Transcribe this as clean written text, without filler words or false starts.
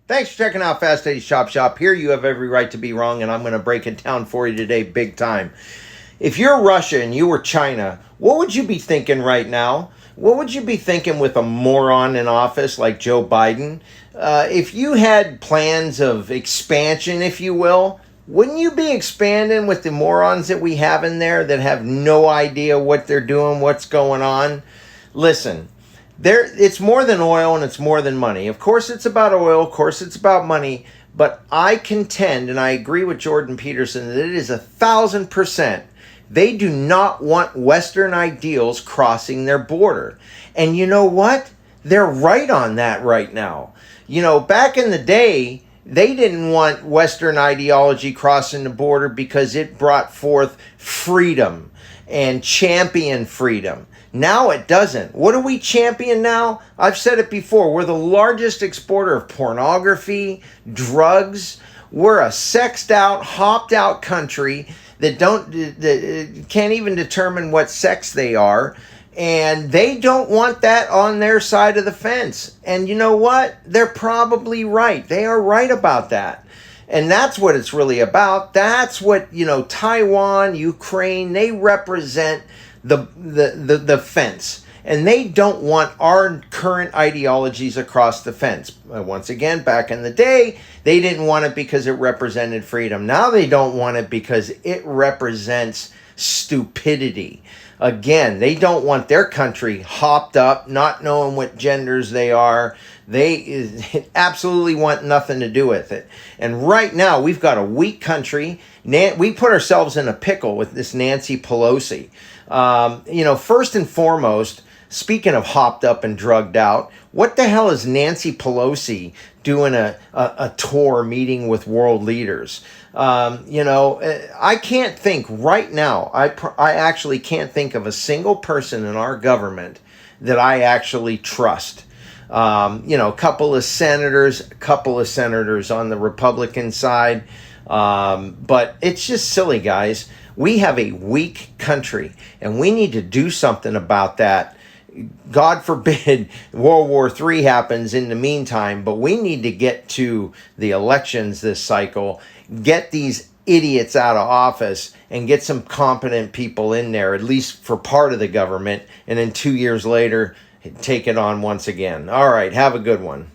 Thanks for checking out Fast Eddie's Chop Shop. Here you have every right to be wrong, and I'm going to break it down for you today big time. If you're Russia and you were China, what would you be thinking right now? What would you be thinking with a moron in office like Joe Biden? If you had plans of expansion, if you will, wouldn't you be expanding with the morons that we have in there that have no idea what they're doing, what's going on? Listen. It's more than oil and it's more than money. Of course, it's about oil. Of course, it's about money. But I contend, and I agree with Jordan Peterson, that it is 1,000%. They do not want Western ideals crossing their border. And you know what? They're right on that right now. You know, back in the day, they didn't want Western ideology crossing the border because it brought forth freedom and championed freedom. Now it doesn't. What do we champion now? I've said it before. We're the largest exporter of pornography, drugs. We're a sexed out, hopped out country that can't even determine what sex they are. And they don't want that on their side of the fence. And you know what? They're probably right. They are right about that. And that's what it's really about. That's what, Taiwan, Ukraine, they represent the fence. And they don't want our current ideologies across the fence. Once again, back in the day, they didn't want it because it represented freedom. Now they don't want it because it represents stupidity. Again, they don't want their country hopped up, not knowing what genders they are. They absolutely want nothing to do with it. And right now, we've got a weak country. We put ourselves in a pickle with this Nancy Pelosi. First and foremost, speaking of hopped up and drugged out, what the hell is Nancy Pelosi doing a tour meeting with world leaders? I can't think right now. I actually can't think of a single person in our government that I actually trust. A couple of senators on the Republican side. But it's just silly, guys. We have a weak country, and we need to do something about that. God forbid World War III happens in the meantime, but we need to get to the elections this cycle, get these idiots out of office, and get some competent people in there, at least for part of the government, and then 2 years later, take it on once again. All right, have a good one.